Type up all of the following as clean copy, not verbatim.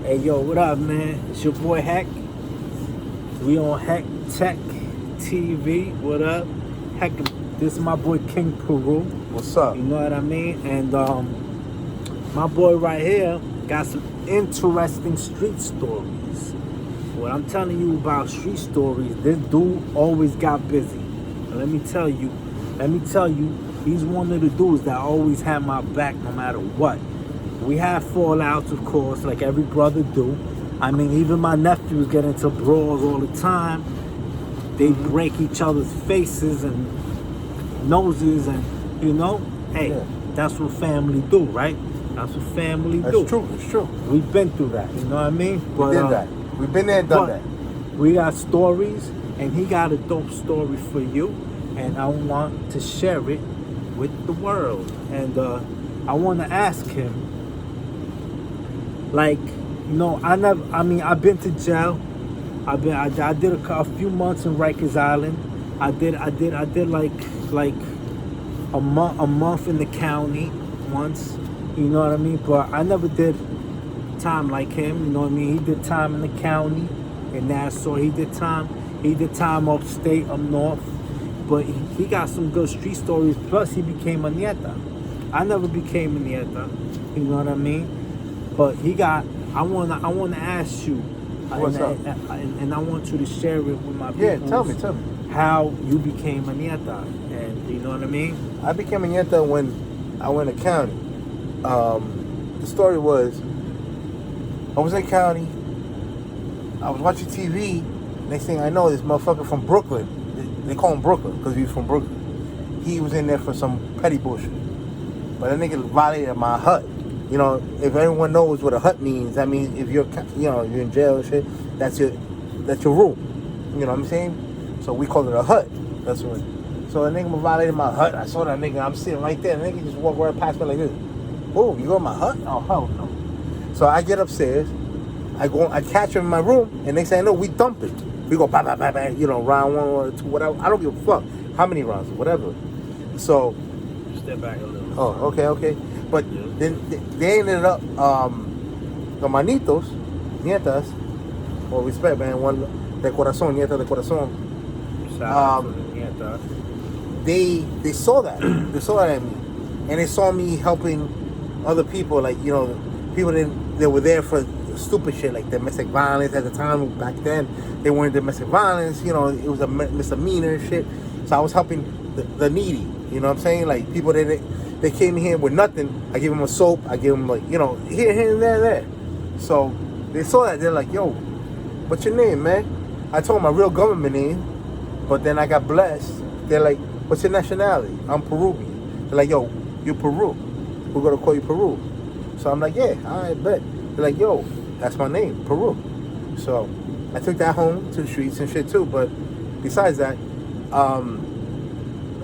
Hey yo, what up, man? It's your boy Heck. We on Teck TV. What up? Heck, this is my boy King Peru. What's up? You know what I mean? And my boy right here got some interesting street stories. What I'm telling you about street stories, this dude always got busy. And let me tell you, he's one of the dudes that always had my back no matter what. We have fallouts, of course, like every brother do. I mean, even my nephews get into brawls all the time. They break each other's faces and noses, and you know, hey, that's what family do, right? That's what family do. That's true. It's true. We've been through that. You know what I mean? We did that. We've been there and done that. We got stories, and he got a dope story for you, and I want to share it with the world. And I want to ask him, like, you know, I've been to jail. I did a few months in Rikers Island. I did like a month in the county once. You know what I mean? But I never did time like him. You know what I mean? He did time in the county in Nassau. He did time upstate, up north. But he got some good street stories. Plus, he became a neta. I never became a neta. You know what I mean? But he got. I wanna ask you. What's up? And I want you to share it with my people. Yeah, tell me. How you became a neta, and you know what I mean? I became a neta when I went to county. The story was, I was in county. I was watching TV. Next thing I know, this motherfucker from Brooklyn. They call him Brooklyn because he was from Brooklyn. He was in there for some petty bullshit. But that nigga violated my hut. You know, if everyone knows what a hut means, that means if you're in jail and shit, that's your room. You know what I'm saying? So we call it a hut. That's what. So a nigga violated my hut. I saw that nigga. I'm sitting right there. The nigga just walked right past me like this. Oh, you go in my hut? Oh, hell no. So I get upstairs. I catch him in my room, and they say, no, we dump it. We go, bang, bang, bang, bang, you know, round 1 or 2, whatever. I don't give a fuck how many rounds, whatever. So. Step back a little. Oh, okay. But then they ended up, the manitos, nietas, or respect, man, one de corazón, nieta de corazón. They saw that. They saw that at me. And they saw me helping other people, like, you know, people that were there for stupid shit, like domestic violence at the time. Back then, they weren't domestic violence, you know, it was a misdemeanor and shit. So I was helping the needy, you know what I'm saying? Like, people that they came here with nothing, I give them a soap, I give them, like, you know, here and there. So they saw that, they're like, yo, what's your name, man? I told them my real government name, but then I got blessed. They're like, what's your nationality? I'm Peruvian. They're like, yo, you're Peru. We're gonna call you Peru. So I'm like, yeah, I bet. They're like, yo, that's my name, Peru. So I took that home to the streets and shit too. But besides that,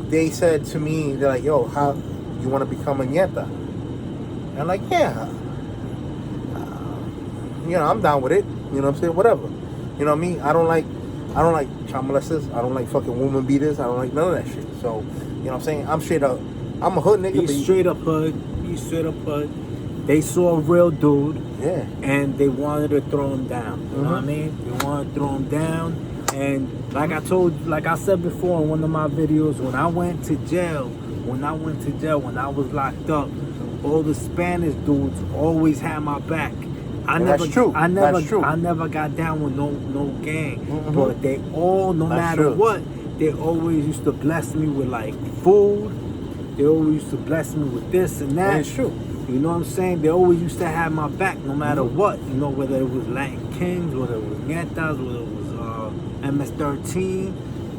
they said to me, they're like, yo, how you want to become a nieta? And I'm like, yeah. You know, I'm down with it. You know what I'm saying? Whatever. You know what I mean? I don't like child molesters. I don't like fucking woman beaters. I don't like none of that shit. So, you know what I'm saying? I'm straight up. I'm a hood nigga. He's straight up hood. They saw a real dude. Yeah. And they wanted to throw him down. You know what I mean? They wanted to throw him down. And like I said before in one of my videos, when I went to jail, when I was locked up, all the Spanish dudes always had my back. I never got down with no gang. But they all, no matter what, they always used to bless me with like food. They always used to bless me with this and that. That's true. You know what I'm saying? They always used to have my back no matter what. You know, whether it was Latin Kings, whether it was Netas, whether it was MS-13,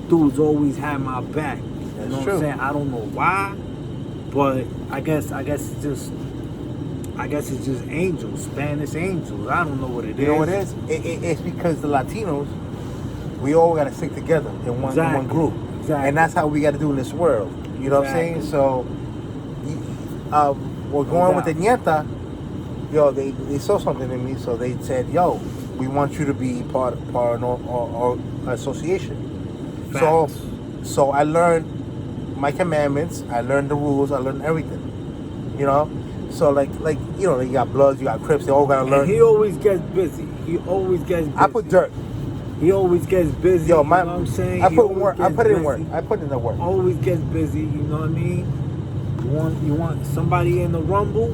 dudes always had my back. You know what I'm saying? I don't know why, but I guess it's just angels, Spanish angels. I don't know what it is. You know what it is? It's because the Latinos, we all got to stick together in one group. Exactly. And that's how we got to do in this world. You know what I'm saying? So, we're going with the nieta. Yo, they saw something in me, so they said, yo, we want you to be part of our association. Facts. So I learned my commandments, I learned the rules, I learned everything. You know? So like you know, you got Bloods, you got Crips. They all gotta learn. And he always gets busy. He always gets busy. I put dirt. He always gets busy. Yo, you know what I'm saying? I He put always work. I gets put in busy. work. I put in the work. Always gets busy. You know what I mean? You want somebody in the rumble?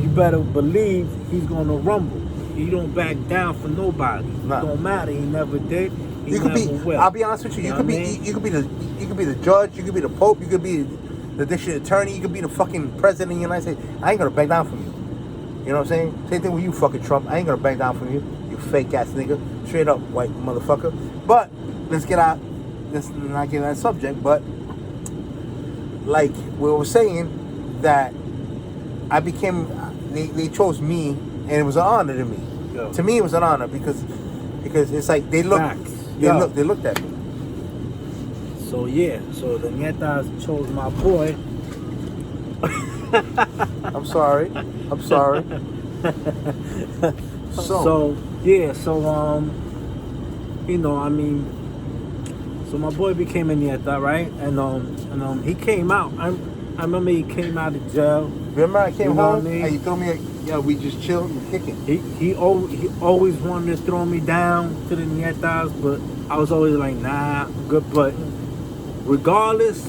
You better believe he's gonna rumble. He don't back down for nobody. Nah. It don't matter. He never did. He You could never be. will. I'll be honest with you. You could be. You could be the. You could be the judge. You could be the pope. You could be the district attorney. You could be the fucking president of the United States. I ain't gonna back down from you. You know what I'm saying? Same thing with you, fucking Trump. I ain't gonna back down from you. You fake ass nigga. Straight up white motherfucker. But let's not get on that subject. But like we were saying that I became. They chose me, and it was an honor to me. Yo. To me, it was an honor because it's like they looked. They looked at me. So yeah, so the Netas chose my boy. I'm sorry. So yeah, you know, I mean, so my boy became a Neta, right? And he came out. I remember he came out of jail. Remember I came home and you told me, yeah, we just chilled and kicking. He always wanted to throw me down to the Nietas, but I was always like, nah, I'm good. But regardless,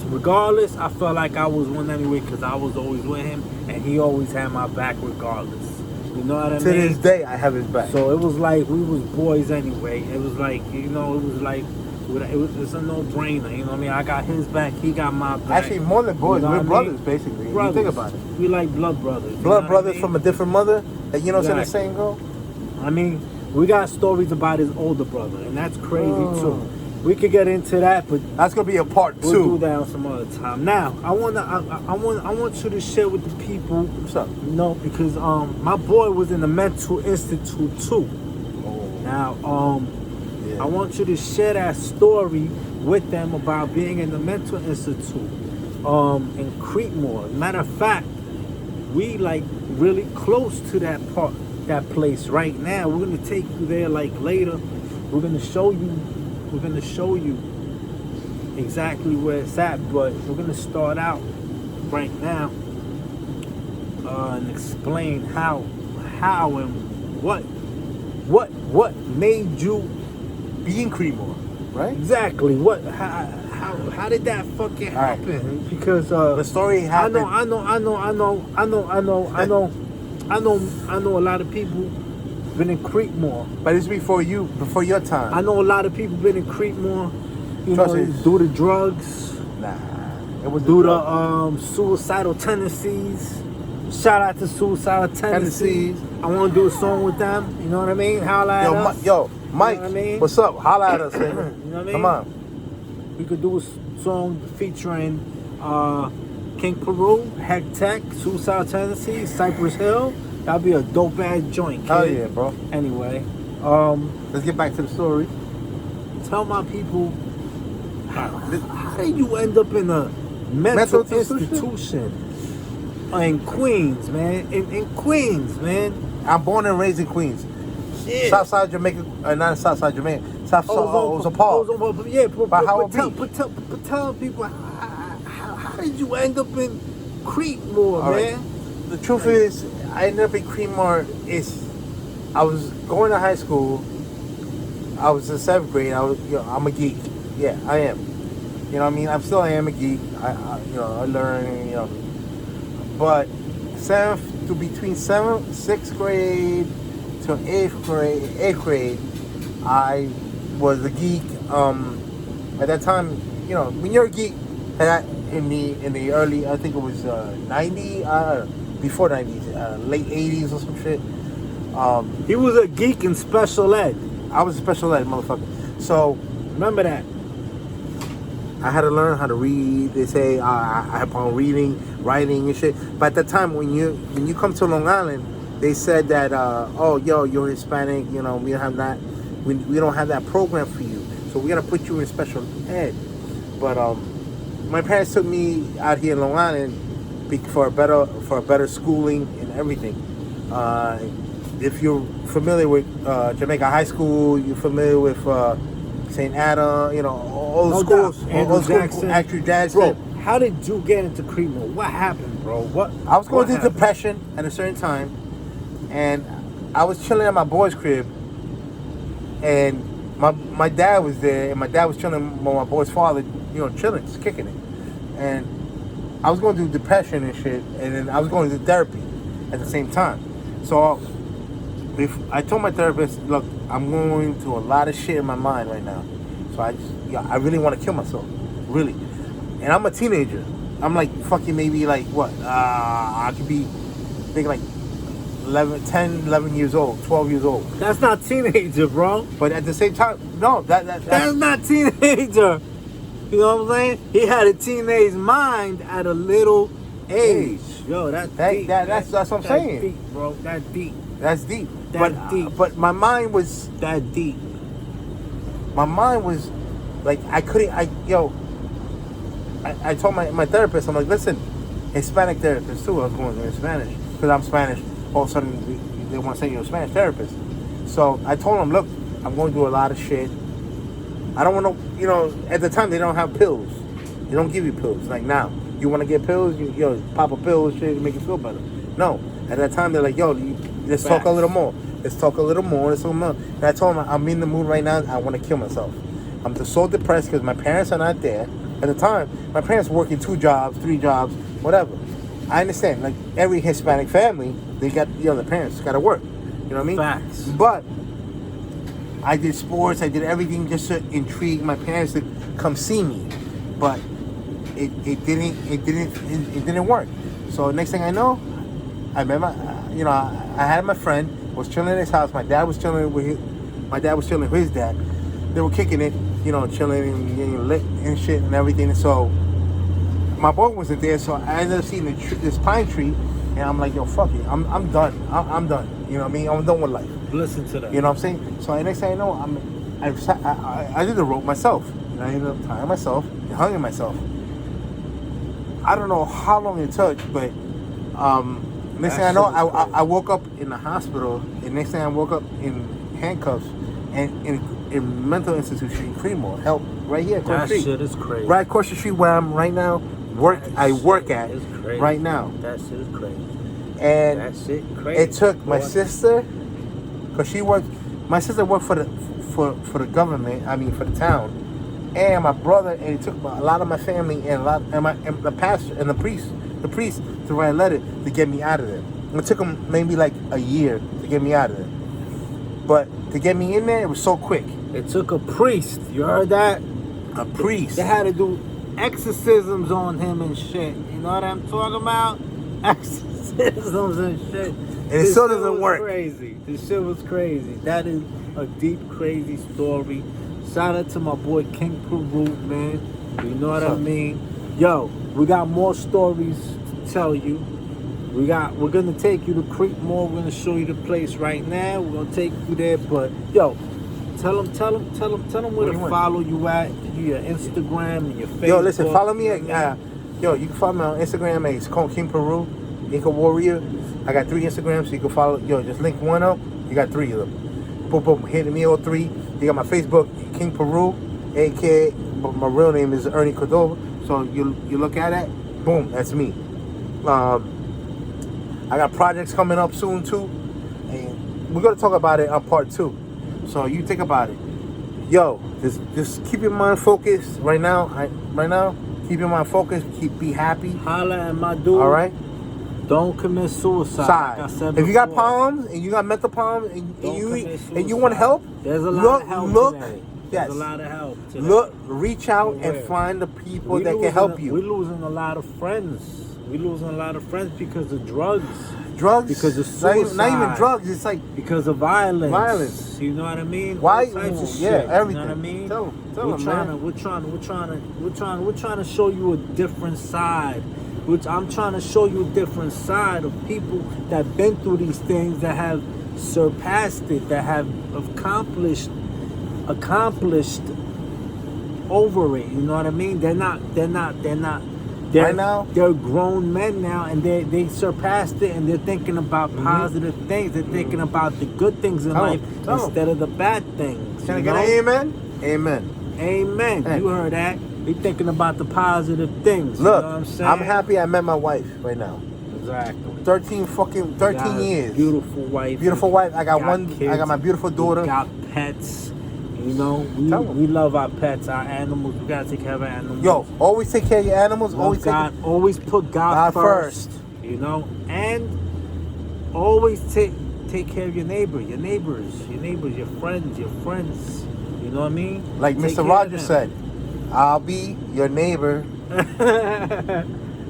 I felt like I was one anyway because I was always with him, and he always had my back regardless. You know what I mean? To this day, I have his back. So it was like we was boys anyway. It was like, you know, it was like it's a no-brainer. You know what I mean? I got his back, he got my back. Actually, more than boys, you know we're brothers, basically. Brothers. You think about it. We like blood brothers. Blood brothers from a different mother. You know what I'm saying? Go. I mean, we got stories about his older brother, and that's crazy too. We could get into that, but that's gonna be a part 2. We'll do that on some other time. Now, I want you to share with the people. What's up? You know, because my boy was in the mental institute too. Now, I want you to share that story with them about being in the mental institute in Creekmore. Matter of fact, we like really close to that place right now. We're gonna take you there like later. We're gonna show you exactly where it's at, but we're gonna start out right now and explain how and what made you be in Creekmore, right? Exactly. How did that fucking happen? Right. Because the story happened. I know a lot of people been in Creekmore. But it's before your time. I know a lot of people been in Creekmore, do the drugs. Nah. It was do the suicidal tendencies. Shout out to suicidal tendencies. I want to do a song with them. You know what I mean? Holla at us. Yo, Mike, you know what I mean? What's up? Holla at us. You know what I mean? Come on. We could do a song featuring King Peru, Teck, Suicidal Tendencies, Cypress Hill. That'd be a dope ass joint, kid. Oh yeah, bro. Anyway, let's get back to the story. Tell my people how did you end up in a mental institution in Queens, man? In Queens, man. I'm born and raised in Queens. Yeah. Southside Jamaica, not Southside Jamaica. Southside Paul. Yeah, but tell people how did you end up in Creekmore, man? Right. The truth is, I ended up in Creekmore. I was going to high school. I was in 7th grade. I'm a geek. Yeah, I am. You know what I mean? I am a geek. I learn. But between 6th grade to 8th grade, I was a geek. At that time, when you're a geek, in the early, I think it was 90, before 90s, late 80s or some shit. He was a geek in special ed. I was a special ed motherfucker. So remember that. I had to learn how to read. They say I have on reading, writing and shit. But at that time, when you come to Long Island, they said that you're Hispanic. We don't have that. We don't have that program for you. So we gotta put you in special ed. But my parents took me out here in Long Island for a better schooling and everything. If you're familiar with Jamaica High School, you're familiar with St. Adam, all the schools, Andrew Jackson. Bro, how did you get into Creekmore? What happened? bro. What? I was going what through happened? depression at a certain time, and I was chilling at my boy's crib, and my dad was there, and my dad was chilling with my boy's father, chilling, just kicking it. And I was going through depression and shit, and then I was going through therapy at the same time. So if I told my therapist, look, I'm going through a lot of shit in my mind right now. So I really want to kill myself, really. And I'm a teenager. I'm like fucking maybe like what? I could be think like 11 years old, 12 years old. That's not teenager, bro. But at the same time, no, That's not teenager. You know what I'm saying? He had a teenage mind at a little age. Yo, that's deep. That's what I'm saying. Deep, bro. That's deep. That's deep. Deep. But my mind was that deep. My mind was like I couldn't. I told my therapist, I'm like, listen, Hispanic therapist too. I was going in Spanish because I'm Spanish. All of a sudden they want to send you a Spanish therapist. So I told him, look, I'm going through a lot of shit. I don't want to, at the time they don't have pills. They don't give you pills. Like now, you want to get pills, you pop a pill and shit to make you feel better. No, at that time they're like, let's talk a little more. Let's talk a little more. And I told him, I'm in the mood right now. I want to kill myself. I'm just so depressed because my parents are not there. At the time, my parents were working 2 jobs, 3 jobs, whatever. I understand. Like every Hispanic family, they got the parents got to work. You know what I mean? Facts. But I did sports. I did everything just to intrigue my parents to come see me. But it didn't work. So next thing I know, I remember, I had my friend was chilling at his house. My dad was chilling with his dad. They were kicking it, chilling and getting lit and shit and everything. So my boy wasn't there, so I ended up seeing this pine tree, and I'm like, yo, fuck it, I'm done. I'm done. You know what I mean? I'm done with life. Listen to that. You know what I'm saying? So the next thing I know, I did the rope myself. And I ended up tying myself and hanging myself. I don't know how long it took, but next thing I know, I woke up in the hospital, and next thing I woke up in handcuffs and in mental institution in Creedmoor. Help right here across the street. That shit is crazy. Right across the street where I'm right now. I work at right now. That shit is crazy. And that shit crazy. It took my sister, because my sister worked for the government. I mean for the town, and my brother, and it took a lot of my family and the pastor and the priest to write a letter to get me out of there. It took them maybe like a year to get me out of there, but to get me in there, it was so quick. It took a priest. You heard that? A priest. They had to do exorcisms on him and shit. You know what I'm talking about? Exorcisms and shit. And it still doesn't work. Crazy. This shit was crazy. That is a deep, crazy story. Shout out to my boy King Peru, man. You know what I mean? Yo, we got more stories to tell you. We're gonna take you to Creekmore. We're gonna show you the place right now. We're gonna take you there, but yo, tell them where to follow you at. Your Instagram and your Facebook. Yo, listen, follow me at you can follow me on Instagram at it's called King Peru, Inca Warrior. I got 3 Instagrams, so you can follow. Yo, just link one up. You got 3 of them. Boom, boom, hit me all 3. You got my Facebook, King Peru, aka my real name is Ernie Cordova. So you look at it, boom, that's me. I got projects coming up soon too, and we're gonna talk about it on part 2. So you think about it. Yo, just keep your mind focused right now. Keep your mind focused. Be happy. Holla at my dude. All right. Don't commit suicide. Like I said if you got before. problems and you got mental problems and you want help, there's a lot of help today. Yes. There's a lot of help today. Look, reach out and find the people that can help you. We're losing a lot of friends. We're losing a lot of friends because of drugs. Because of suicide. Not even drugs. It's like because of violence. You know what I mean? Why? All types of shit. Everything. You know what I mean? Tell them, man. We're trying to show you a different side. I'm trying to show you a different side of people that have been through these things, that have surpassed it, that have accomplished over it. You know what I mean? They're not. Right now, they're grown men now, and they surpassed it, and they're thinking about positive things. They're thinking about the good things in life instead of the bad things. Can I get an amen? Amen. Amen. Hey. You heard that. They thinking about the positive things. Look, you know what I'm saying? I'm happy I met my wife right now. Exactly. 13 Got a years. Beautiful wife. Beautiful wife. I got Kids. I got my beautiful daughter. We got pets. You know, Tell 'em. we love our pets, our animals. We gotta take care of our animals. Yo, always take care of your animals. Love God. Always put God first. You know, and always take care of your neighbor, your neighbors, your friends. You know what I mean? Like Take Mr. care of Rogers them. said, I'll be your neighbor.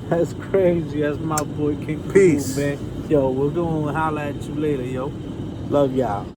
That's crazy. That's my boy King. Peace. Man. Yo, we're gonna holler at you later, yo. Love y'all.